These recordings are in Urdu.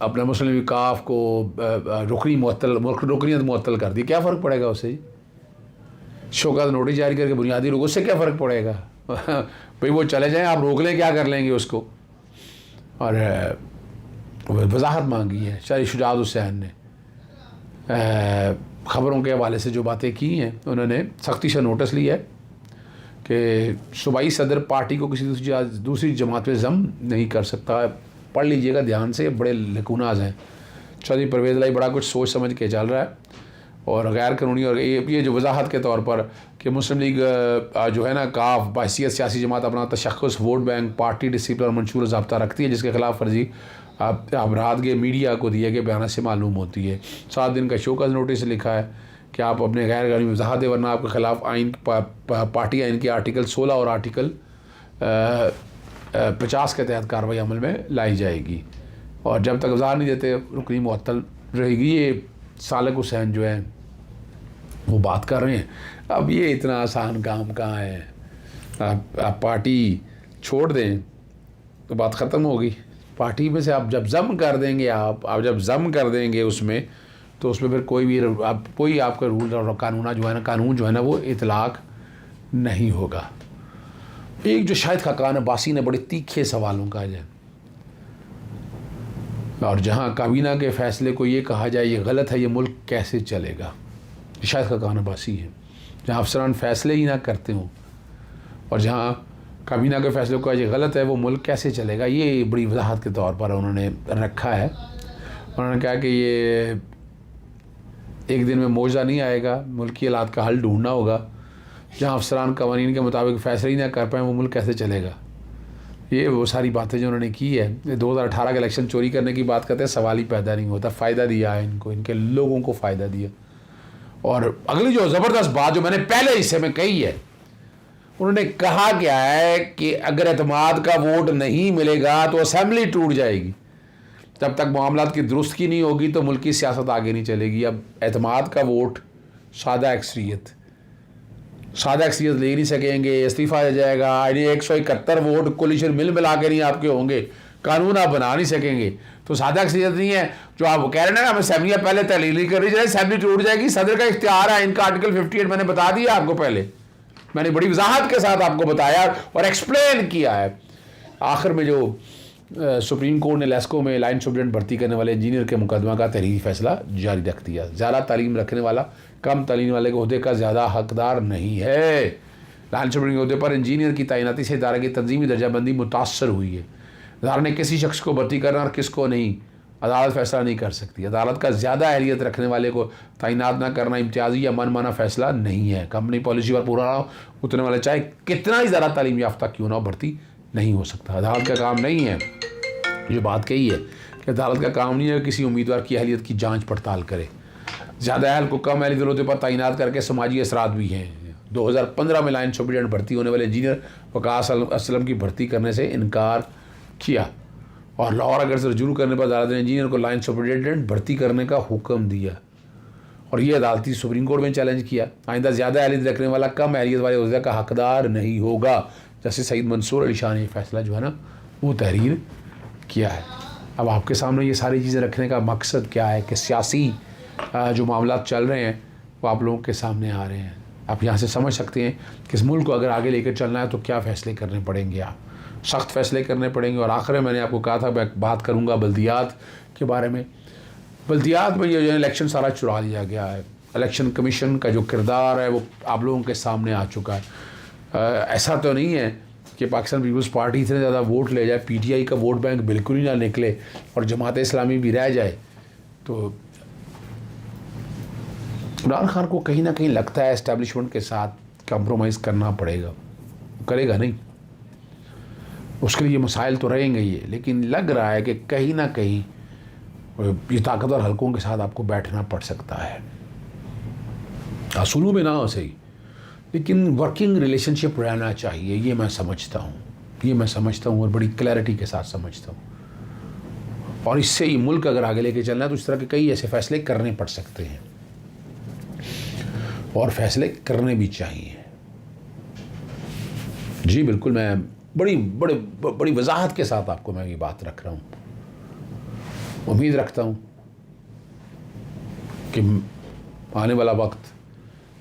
اپنا مسلم لیگ کاف کو رکنیت معطل کر دی، کیا فرق پڑے گا اس سے؟ شوکت نوٹس جاری کر کے بنیادی روک، اس سے کیا فرق پڑے گا؟ بھئی وہ چلے جائیں، آپ روک لیں، کیا کر لیں گے اس کو؟ اور وضاحت مانگی ہے شاہ شجاعت حسین نے، خبروں کے حوالے سے جو باتیں کی ہیں انہوں نے سختی سے نوٹس لیا ہے کہ صوبائی صدر پارٹی کو کسی دوسری جماعت پہ ضم نہیں کر سکتا. پڑھ لیجئے گا دھیان سے، بڑے لکوناز ہیں. چودھری پرویز الہی بڑا کچھ سوچ سمجھ کے چل رہا ہے، اور غیر قانونی، اور یہ جو وضاحت کے طور پر کہ مسلم لیگ جو ہے نا کاف بحیثیت سیاسی جماعت اپنا تشخص ووٹ بینک، پارٹی ڈسپلن اور منشور ضابطہ رکھتی ہے، جس کے خلاف ورزی افراد کے میڈیا کو دیے گئے بیانات سے معلوم ہوتی ہے. 7 دن کا شوکت نوٹس لکھا ہے کہ آپ اپنے غیر قانونی وضاحت دیں، ورنہ آپ کے خلاف آئین پارٹی آئین کے آرٹیکل 16 اور آرٹیکل 50 کے تحت کارروائی عمل میں لائی جائے گی. اور جب تک وضاحت نہیں دیتے رکنی معطل رہے گی. یہ سالک حسین جو ہیں وہ بات کر رہے ہیں. اب یہ اتنا آسان کام کہاں ہے؟ آپ پارٹی چھوڑ دیں تو بات ختم ہوگی. پارٹی میں سے آپ جب ضم کر دیں گے، آپ جب ضم کر دیں گے اس میں، تو اس میں پھر کوئی آپ کا رول اور قانون جو ہے نا وہ اطلاق نہیں ہوگا. ایک جو شاہد خاقان عباسی نے بڑے تیکھے سوالوں کا ہے، اور جہاں کابینہ کے فیصلے کو یہ کہا جائے یہ غلط ہے، یہ ملک کیسے چلے گا؟ شاہد خاقان عباسی ہے. جہاں افسران فیصلے ہی نہ کرتے ہوں، اور جہاں کابینہ کے فیصلے کو یہ غلط ہے، وہ ملک کیسے چلے گا؟ یہ بڑی وضاحت کے طور پر انہوں نے رکھا ہے. انہوں نے کہا کہ یہ ایک دن میں معجزہ نہیں آئے گا، ملکی حالات کا حل ڈھونڈنا ہوگا. جہاں افسران قوانین کے مطابق فیصلے ہی نہ کر پائیں، وہ ملک کیسے چلے گا؟ یہ وہ ساری باتیں جو انہوں نے کی ہے. 2018 کے الیکشن چوری کرنے کی بات کرتے ہیں، سوال ہی پیدا نہیں ہوتا. فائدہ دیا ہے ان کو، ان کے لوگوں کو فائدہ دیا. اور اگلی جو زبردست بات جو میں نے پہلے حصے میں کہی ہے، انہوں نے کہا کیا ہے کہ اگر اعتماد کا ووٹ نہیں ملے گا تو اسمبلی ٹوٹ جائے گی. جب تک معاملات کی درستگی نہیں ہوگی تو ملک کی سیاست آگے نہیں چلے گی. اب اعتماد کا ووٹ سادہ اکثریت لے نہیں سکیں گے، استعفیٰ دے جائے گا. 171 ووٹ کولیشن ملا کے نہیں آپ کے ہوں گے، قانون آپ بنا نہیں سکیں گے. تو سادہ اکثریت نہیں ہے جو آپ کہہ رہے ہیں نا، ہم اسمبلیاں پہلے تحلیل کر رہی جائے، اسمبلی ٹوٹ جائے گی. صدر کا اختیار ہے، ان کا آرٹیکل 58 میں نے بتا دیا آپ کو، پہلے میں نے بڑی وضاحت کے ساتھ آپ کو بتایا اور ایکسپلین کیا ہے. آخر میں جو سپریم کورٹ نے لیسکو میں لائن سپرنٹینڈنٹ بھرتی کرنے والے انجینئر کے مقدمہ کا تحریری فیصلہ جاری رکھ دیا. زیادہ تعلیم رکھنے والا کم تعلیم والے کے عہدے کا زیادہ حقدار نہیں ہے. لائن سپرنٹینڈنٹ کے عہدے پر انجینئر کی تعیناتی سے ادارے کی تنظیمی درجہ بندی متاثر ہوئی ہے. ادارے نے کسی شخص کو بھرتی کرنا اور کس کو نہیں، عدالت فیصلہ نہیں کر سکتی. عدالت کا زیادہ اہلیت رکھنے والے کو تعینات نہ کرنا امتیازی یا من مانا فیصلہ نہیں ہے. کمپنی پالیسی پر پورا اترنے والے چاہے کتنا ہی زیادہ تعلیم یافتہ کیوں نہ ہو، بھرتی نہیں ہو سکتا. عدالت کا کام نہیں ہے، جو بات کہی ہے کہ عدالت کا کام نہیں ہے کسی امیدوار کی اہلیت کی جانچ پڑتال کرے. زیادہ اہل کو کم اہلیت عہدے پر تعینات کر کے سماجی اثرات بھی ہیں. 2015 میں لائن سپرنٹینڈنٹ بھرتی ہونے والے انجینئر وقاص اسلم کی بھرتی کرنے سے انکار کیا، اور لاہور اگر سے رجوع کرنے پر عدالت نے انجینئر کو لائن سپرنٹینڈنٹ بھرتی کرنے کا حکم دیا، اور یہ عدالتی سپریم کورٹ میں چیلنج کیا. آئندہ زیادہ اہلیت رکھنے والا کم اہلیت والے عہدے کا حقدار نہیں ہوگا. جیسے سعید منصور علی شاہ نے یہ فیصلہ جو ہے نا وہ تحریر کیا ہے. اب آپ کے سامنے یہ ساری چیزیں رکھنے کا مقصد کیا ہے کہ سیاسی جو معاملات چل رہے ہیں وہ آپ لوگوں کے سامنے آ رہے ہیں. آپ یہاں سے سمجھ سکتے ہیں کہ اس ملک کو اگر آگے لے کر چلنا ہے تو کیا فیصلے کرنے پڑیں گے. آپ سخت فیصلے کرنے پڑیں گے. اور آخر میں نے آپ کو کہا تھا میں بات کروں گا بلدیات کے بارے میں. بلدیات میں یہ جو الیکشن سارا چرا لیا گیا ہے. الیکشن کمیشن کا جو کردار ہے وہ آپ لوگوں کے سامنے آ چکا ہے. ایسا تو نہیں ہے کہ پاکستان پیپلز پارٹی اتنے زیادہ ووٹ لے جائے، پی ٹی آئی کا ووٹ بینک بالکل ہی نہ نکلے اور جماعت اسلامی بھی رہ جائے. تو عمران خان کو کہیں نہ کہیں لگتا ہے اسٹیبلشمنٹ کے ساتھ کمپرومائز کرنا پڑے گا. کرے گا نہیں، اس کے لیے مسائل تو رہیں گے یہ، لیکن لگ رہا ہے کہ کہیں نہ کہیں یہ طاقتور حلقوں کے ساتھ آپ کو بیٹھنا پڑ سکتا ہے. اصولوں میں نہ ہو صحیح، لیکن ورکنگ ریلیشن شپ رہنا چاہیے. یہ میں سمجھتا ہوں اور بڑی کلیئرٹی کے ساتھ سمجھتا ہوں. اور اس سے ہی ملک اگر آگے لے کے چلنا ہے تو اس طرح کے کئی ایسے فیصلے کرنے پڑ سکتے ہیں، اور فیصلے کرنے بھی چاہیے. جی بالکل، میں بڑی وضاحت کے ساتھ آپ کو میں یہ بات رکھ رہا ہوں. امید رکھتا ہوں کہ آنے والا وقت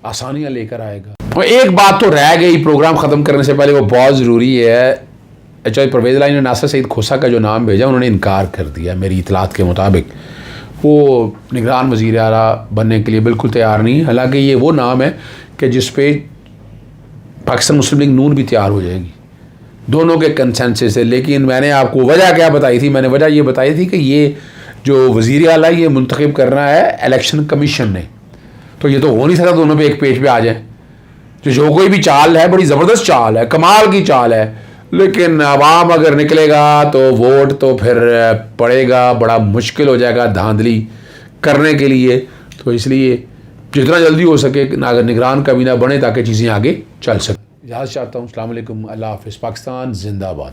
آسانیاں لے کر آئے گا. اور ایک بات تو رہ گئی پروگرام ختم کرنے سے پہلے, وہ بہت ضروری ہے. پرویز الہی نے ناصر سعید کھوسہ کا جو نام بھیجا انہوں نے انکار کر دیا. میری اطلاعات کے مطابق وہ نگران وزیر اعلیٰ بننے کے لیے بالکل تیار نہیں. حالانکہ یہ وہ نام ہے کہ جس پہ پاکستان مسلم لیگ نون بھی تیار ہو جائے گی دونوں کے کنسنسس سے. لیکن میں نے آپ کو وجہ کیا بتائی تھی؟ میں نے وجہ یہ بتائی تھی کہ یہ جو وزیر اعلیٰ یہ منتخب کرنا ہے الیکشن کمیشن نے, تو یہ تو ہو نہیں سکتا دونوں پہ ایک پیج پہ آ جائیں. جو کوئی بھی چال ہے بڑی زبردست چال ہے, کمال کی چال ہے, لیکن عوام اگر نکلے گا تو ووٹ تو پھر پڑے گا, بڑا مشکل ہو جائے گا دھاندلی کرنے کے لیے. تو اس لیے جتنا جلدی ہو سکے اگر نگران کابینہ بنے تاکہ چیزیں آگے چل سکیں. اجازت چاہتا ہوں. السلام علیکم, اللہ حافظ. پاکستان زندہ باد.